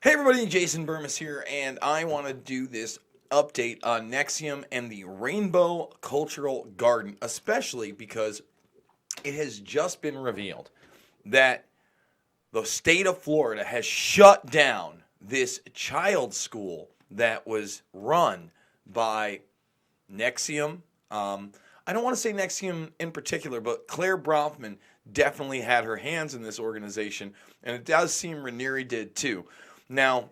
Hey everybody, Jason Burmis here, and I want to do this update on NXIVM and the Rainbow Cultural Garden, especially because it has just been revealed that the state of Florida has shut down this child school that was run by NXIVM. I don't want to say NXIVM in particular, but Claire Bronfman definitely had her hands in this organization, and it does seem Ranieri did too. Now,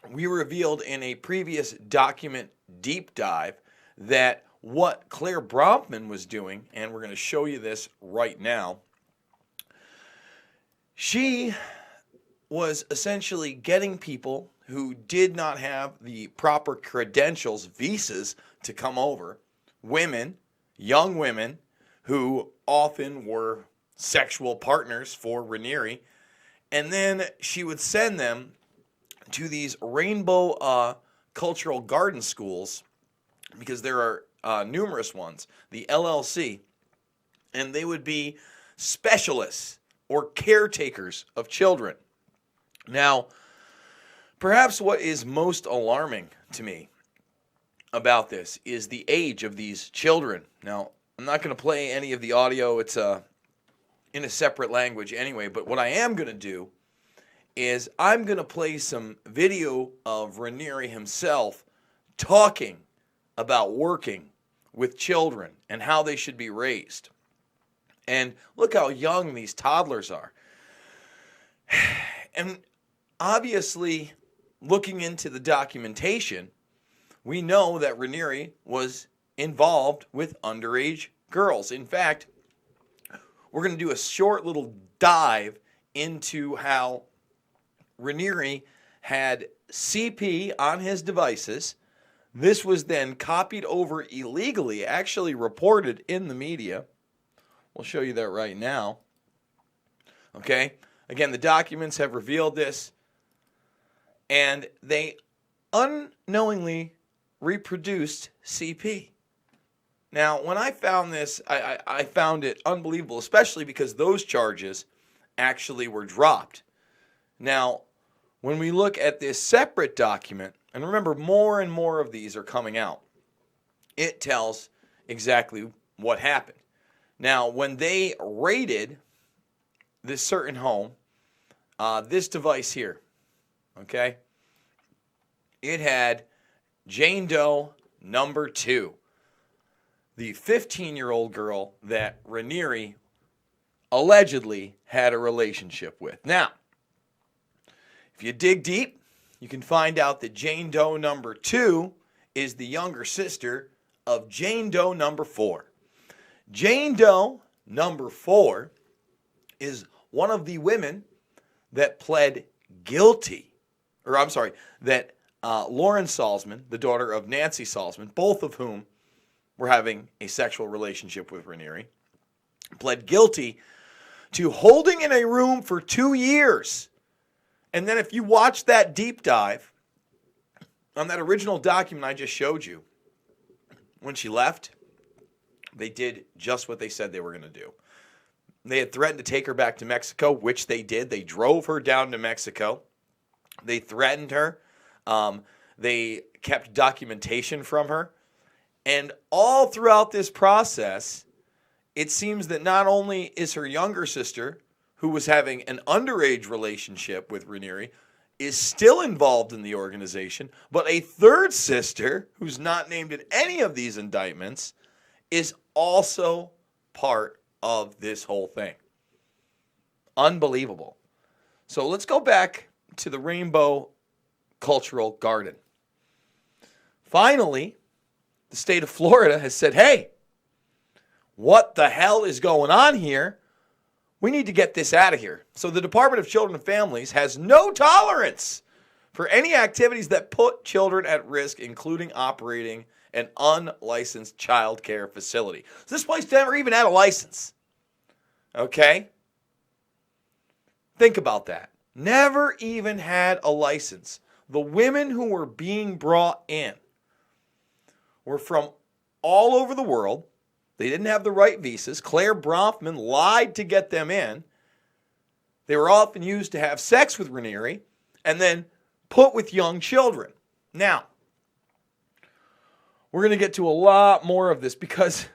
we revealed in a previous document deep dive that what Claire Bronfman was doing, and we're going to show you this right now, she was essentially getting people who did not have the proper credentials, visas, to come over, women, young women, who often were sexual partners for Ranieri, and then she would send them to these rainbow cultural garden schools, because there are numerous ones, the LLC, and they would be specialists or caretakers of children. Now, perhaps what is most alarming to me about this is the age of these children. Now, I'm not going to play any of the audio. It's in a separate language anyway, but what I am going to do is I'm going to play some video of Ranieri himself talking about working with children and how they should be raised. And look how young these toddlers are. And obviously, looking into the documentation, we know that Ranieri was involved with underage girls. In fact, we're going to do a short little dive into how Ranieri had CP on his devices. This was then copied over illegally, actually reported in the media. We'll show you that right now. Okay? Again, the documents have revealed this, and they unknowingly reproduced CP. Now, when I found this, I found it unbelievable, especially because those charges actually were dropped. Now, when we look at this separate document, and remember, more and more of these are coming out, it tells exactly what happened. Now, when they raided this certain home, this device here, okay, it had Jane Doe number 2, the 15-year-old girl that Ranieri allegedly had a relationship with. Now, if you dig deep, you can find out that Jane Doe number 2 is the younger sister of Jane Doe number 4. Jane Doe number 4 is one of the women that pled guilty, that Lauren Salzman, the daughter of Nancy Salzman, both of whom were having a sexual relationship with Ranieri, pled guilty to holding in a room for 2 years. And then if you watch that deep dive on that original document I just showed you, when she left, they did just what they said they were going to do. They had threatened to take her back to Mexico, which they did. They drove her down to Mexico. They threatened her. They kept documentation from her. And all throughout this process, it seems that not only is her younger sister, who was having an underage relationship with Ranieri, is still involved in the organization, but a third sister, who's not named in any of these indictments, is also part of this whole thing. Unbelievable. So let's go back to the Rainbow Cultural Garden. Finally, the state of Florida has said, hey, what the hell is going on here? We need to get this out of here. So the Department of Children and Families has no tolerance for any activities that put children at risk, including operating an unlicensed child care facility. So this place never even had a license. Okay? Think about that. Never even had a license. The women who were being brought in were from all over the world. They didn't have the right visas. Claire Bronfman lied to get them in. They were often used to have sex with Ranieri and then put with young children. Now, we're going to get to a lot more of this because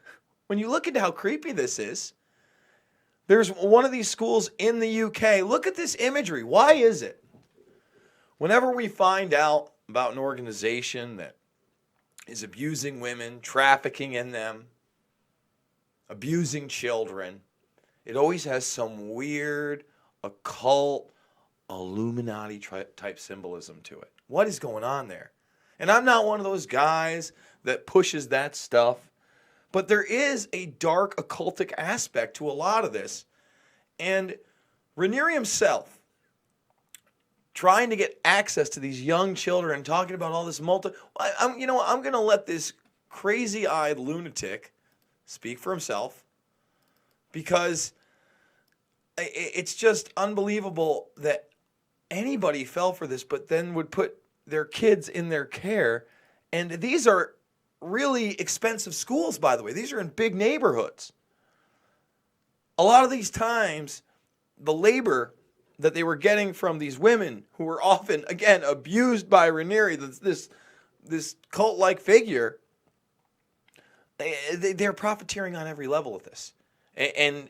when you look into how creepy this is, there's one of these schools in the UK. Look at this imagery. Why is it? Whenever we find out about an organization that is abusing women, trafficking in them, abusing children, it always has some weird, occult, Illuminati type symbolism to it. What is going on there? And I'm not one of those guys that pushes that stuff, but there is a dark occultic aspect to a lot of this. And Ranieri himself, trying to get access to these young children, talking about all this I'm going to let this crazy-eyed lunatic speak for himself, because it's just unbelievable that anybody fell for this, but then would put their kids in their care. And these are really expensive schools, by the way. These are in big neighborhoods. A lot of these times, the labor that they were getting from these women who were often, again, abused by Ranieri, this cult-like figure, they're profiteering on every level of this. And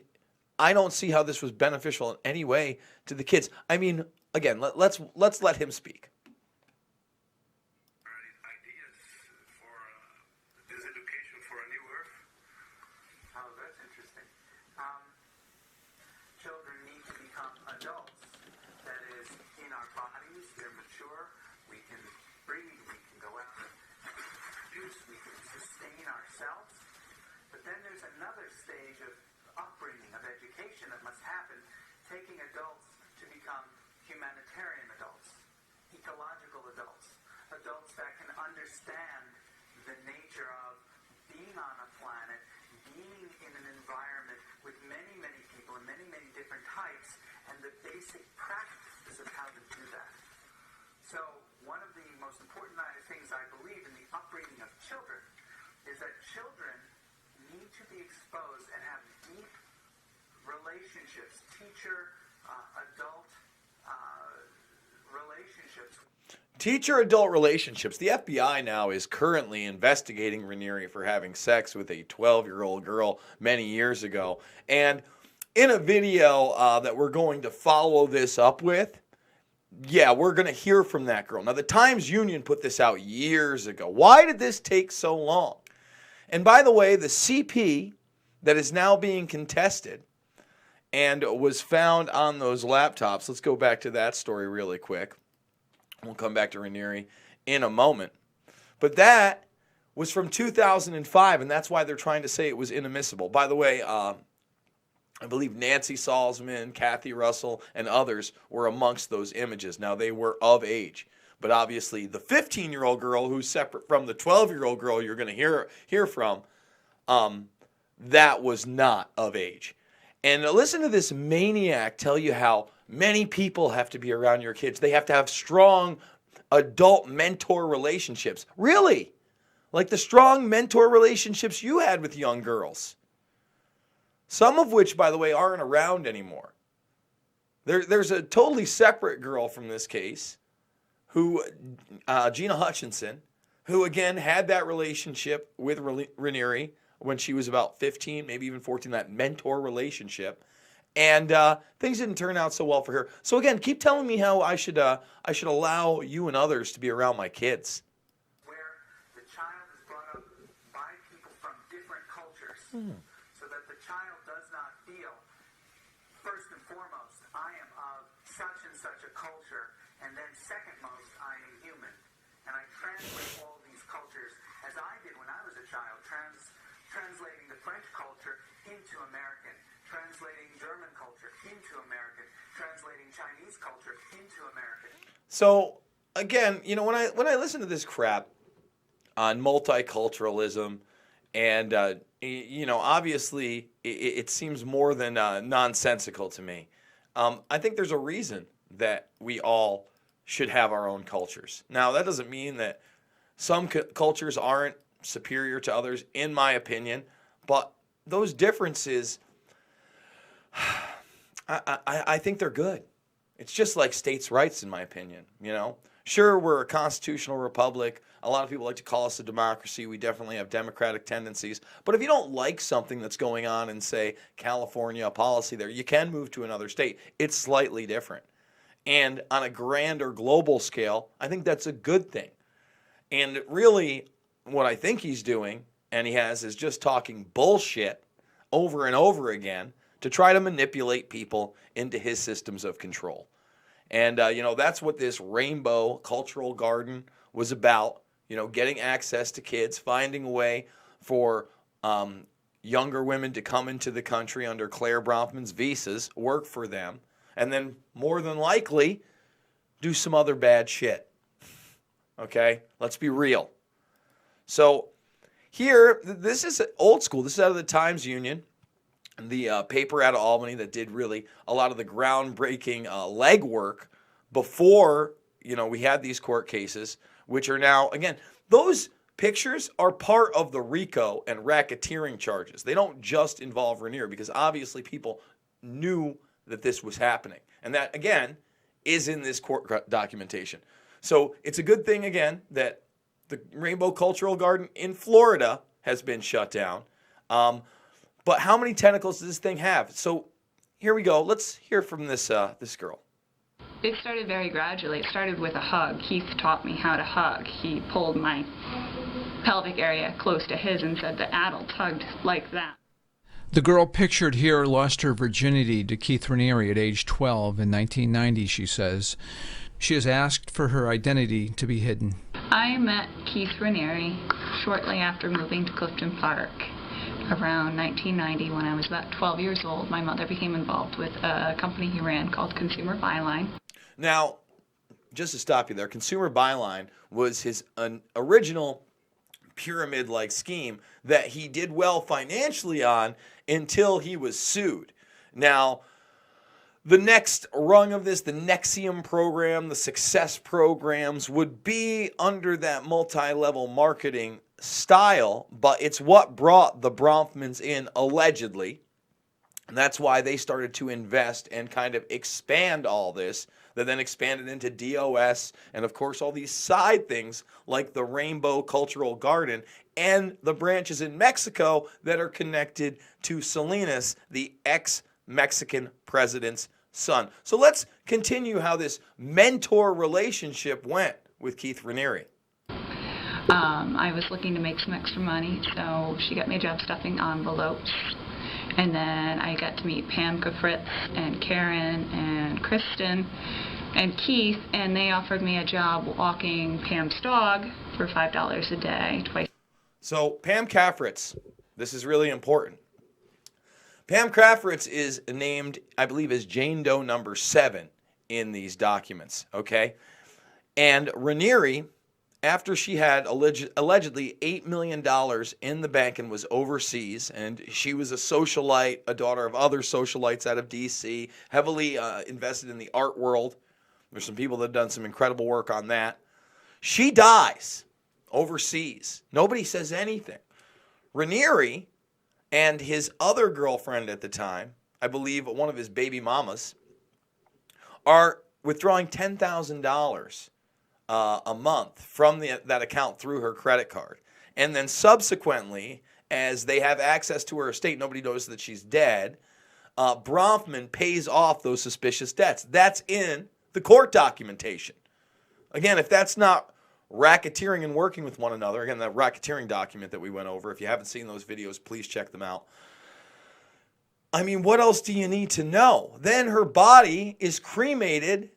I don't see how this was beneficial in any way to the kids. I mean, again, let's let him speak. Ideas for this education for a new earth. Oh, that's interesting. Children need to become adults. That is, in our bodies, they're mature. We can breathe. We can go out and produce. We can sustain ourselves. But then there's another stage of upbringing, of education that must happen, taking adults to become humanitarian adults, ecological adults, adults that can understand the nature of being on a planet, being in an environment with many, many people and many, many different types, and the basic practices of how to do that. So one of the most important things I believe in the upbringing of children is that children need to be exposed and have deep relationships, teacher-adult relationships. Teacher-adult relationships. The FBI now is currently investigating Ranieri for having sex with a 12-year-old girl many years ago. And in a video that we're going to follow this up with, we're going to hear from that girl. Now, the Times-Union put this out years ago. Why did this take so long? And by the way, the CP that is now being contested and was found on those laptops, let's go back to that story really quick. We'll come back to Ranieri in a moment. But that was from 2005, and that's why they're trying to say it was inadmissible. By the way, I believe Nancy Salzman, Kathy Russell, and others were amongst those images. Now, they were of age. But obviously, the 15-year-old girl, who's separate from the 12-year-old girl you're going to hear from, that was not of age. And listen to this maniac tell you how many people have to be around your kids. They have to have strong adult mentor relationships. Really? Like the strong mentor relationships you had with young girls. Some of which, by the way, aren't around anymore. There's a totally separate girl from this case, who Gina Hutchinson, who again had that relationship with Ranieri when she was about 15, maybe even 14, that mentor relationship. And things didn't turn out so well for her. So again, keep telling me how I should allow you and others to be around my kids. Where the child is brought up by people from different cultures, so that the child does not feel, first and foremost, I am of such and such a culture, and then second most, I am human. And I translate all these cultures, as I did when I was a child, translating the French culture into American, translating German culture into American, translating Chinese culture into American. So again, when I listen to this crap on multiculturalism, and obviously it seems more than nonsensical to me. I think there's a reason that we all should have our own cultures. Now, that doesn't mean that some cultures aren't superior to others, in my opinion, but those differences, I think they're good. It's just like states' rights, in my opinion. Sure, we're a constitutional republic. A lot of people like to call us a democracy. We definitely have democratic tendencies. But if you don't like something that's going on in, say, California, a policy there, you can move to another state. It's slightly different. And on a grander global scale, I think that's a good thing. And really, what I think he's doing, and he has, is just talking bullshit over and over again to try to manipulate people into his systems of control. And, that's what this rainbow cultural garden was about, getting access to kids, finding a way for younger women to come into the country under Claire Bronfman's visas, work for them, and then more than likely do some other bad shit. Okay? Let's be real. So here, this is old school. This is out of the Times-Union, the paper out of Albany that did really a lot of the groundbreaking legwork before, we had these court cases, which are now, again, those pictures are part of the RICO and racketeering charges. They don't just involve Ranieri, because obviously people knew that this was happening. And that, again, is in this court documentation. So it's a good thing, again, that the Rainbow Cultural Garden in Florida has been shut down. But how many tentacles does this thing have? So here we go. Let's hear from this girl. It started very gradually. It started with a hug. Keith taught me how to hug. He pulled my pelvic area close to his and said the adult hugged like that. The girl pictured here lost her virginity to Keith Ranieri at age 12 in 1990, she says. She has asked for her identity to be hidden. I met Keith Ranieri shortly after moving to Clifton Park. Around 1990, when I was about 12 years old, my mother became involved with a company he ran called Consumer Byline. Now, just to stop you there, Consumer Byline was his original pyramid-like scheme that he did well financially on until he was sued. Now, the next rung of this, the NXIVM program, the success programs, would be under that multi-level marketing style, but it's what brought the Bronfmans in, allegedly. And that's why they started to invest and kind of expand all this. That then expanded into DOS and, of course, all these side things like the Rainbow Cultural Garden and the branches in Mexico that are connected to Salinas, the ex-Mexican president's son. So let's continue how this mentor relationship went with Keith Ranieri. I was looking to make some extra money, so she got me a job stuffing envelopes. And then I got to meet Pam Kafritz and Karen and Kristen and Keith, and they offered me a job walking Pam's dog for $5 a day, twice. So Pam Kafritz, this is really important. Pam Kafritz is named, I believe, as Jane Doe number 7 in these documents, okay? And Ranieri, after she had allegedly $8 million in the bank and was overseas, and she was a socialite, a daughter of other socialites out of D.C., heavily invested in the art world. There's some people that have done some incredible work on that. She dies overseas. Nobody says anything. Ranieri and his other girlfriend at the time, I believe one of his baby mamas, are withdrawing $10,000 a month from that account through her credit card. And then subsequently, as they have access to her estate, nobody knows that she's dead, Bronfman pays off those suspicious debts. That's in the court documentation. Again, if that's not racketeering and working with one another, again, that racketeering document that we went over, if you haven't seen those videos, please check them out. I mean, what else do you need to know? Then her body is cremated,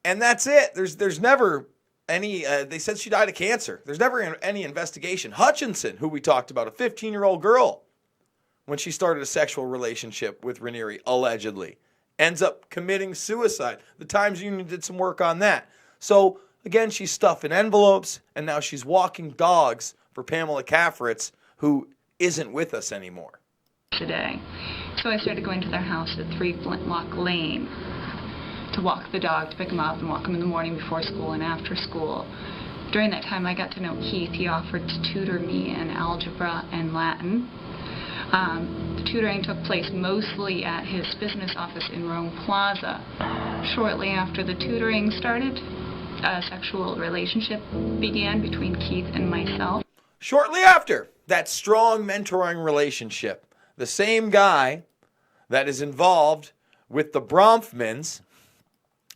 and that's it. There's never any, they said she died of cancer. There's never any investigation. Hutchinson, who we talked about, a 15-year-old girl, when she started a sexual relationship with Ranieri, allegedly, ends up committing suicide. The Times-Union did some work on that. So, again, she's stuffing envelopes, and now she's walking dogs for Pamela Kafritz, who isn't with us anymore. Today. So I started going to their house at 3 Flintlock Lane to walk the dog, to pick him up and walk him in the morning before school and after school. During that time, I got to know Keith. He offered to tutor me in algebra and Latin. The tutoring took place mostly at his business office in Rome Plaza. Shortly after the tutoring started, a sexual relationship began between Keith and myself. Shortly after that strong mentoring relationship, the same guy that is involved with the Bronfmans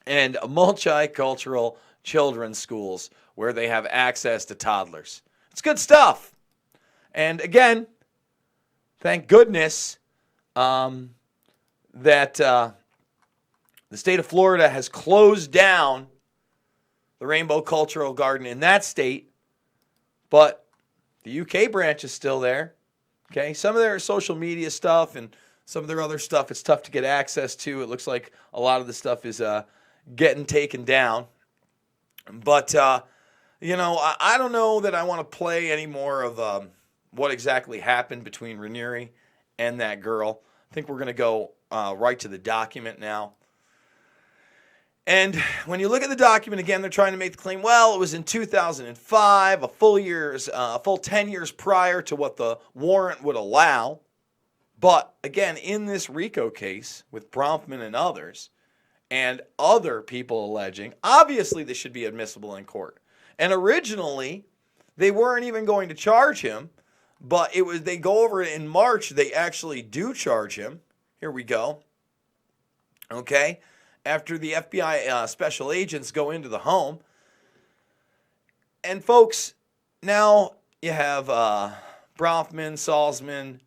and multicultural children's schools where they have access to toddlers. It's good stuff. And again, thank goodness that the state of Florida has closed down the Rainbow Cultural Garden in that state, but the UK branch is still there. Okay, some of their social media stuff and some of their other stuff, it's tough to get access to. It looks like a lot of the stuff is getting taken down. But, you know, I don't know that I want to play any more of what exactly happened between Ranieri and that girl. I think we're going to go right to the document now. And when you look at the document, again, they're trying to make the claim, well, it was in 2005, a full 10 years prior to what the warrant would allow. But, again, in this RICO case with Bronfman and others, and other people alleging, obviously this should be admissible in court. And originally, they weren't even going to charge him, but they go over it in March, they actually do charge him. Here we go. Okay? After the FBI special agents go into the home. And folks, now you have Bronfman, Salzman,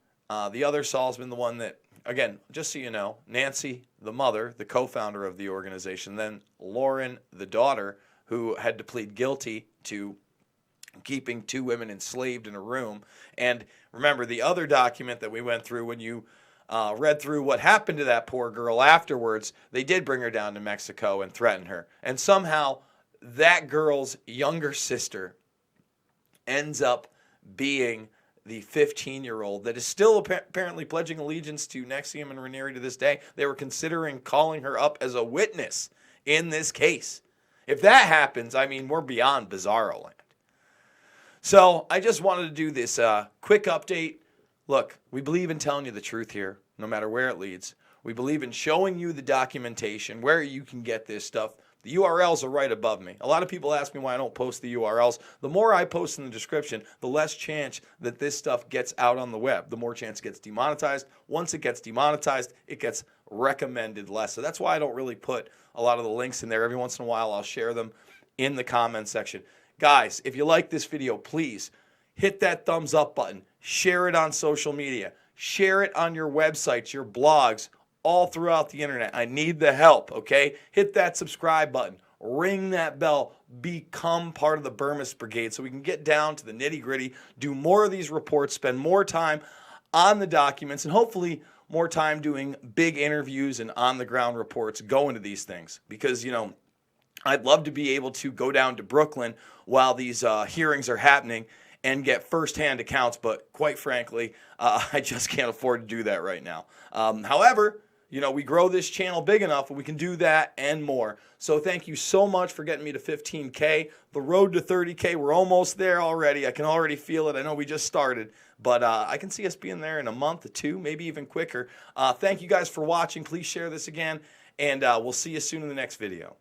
the other Salzman, the one that, again, just so you know, Nancy, the mother, the co-founder of the organization, then Lauren, the daughter, who had to plead guilty to keeping two women enslaved in a room. And remember, the other document that we went through, when you read through what happened to that poor girl afterwards, they did bring her down to Mexico and threaten her. And somehow that girl's younger sister ends up being the 15-year-old that is still apparently pledging allegiance to NXIVM and Ranieri to this day. They were considering calling her up as a witness in this case. If that happens, I mean, we're beyond bizarro land. So I just wanted to do this quick update. Look, we believe in telling you the truth here, no matter where it leads. We believe in showing you the documentation, where you can get this stuff. The URLs are right above me. A lot of people ask me why I don't post the URLs. The more I post in the description, the less chance that this stuff gets out on the web. The more chance it gets demonetized. Once it gets demonetized, it gets recommended less. So that's why I don't really put a lot of the links in there. Every once in a while, I'll share them in the comment section. Guys, if you like this video, please hit that thumbs up button. Share it on social media. Share it on your websites, your blogs, all throughout the internet. I need the help, okay? Hit that subscribe button. Ring that bell. Become part of the Burmist Brigade so we can get down to the nitty-gritty, do more of these reports, spend more time on the documents, and hopefully more time doing big interviews and on-the-ground reports, go into these things. Because, you know, I'd love to be able to go down to Brooklyn while these hearings are happening and get firsthand accounts, but quite frankly, I just can't afford to do that right now. However, you know, we grow this channel big enough and we can do that and more. So thank you so much for getting me to 15K. The road to 30K, we're almost there already. I can already feel it. I know we just started, but I can see us being there in a month or two, maybe even quicker. Thank you guys for watching. Please share this again, and we'll see you soon in the next video.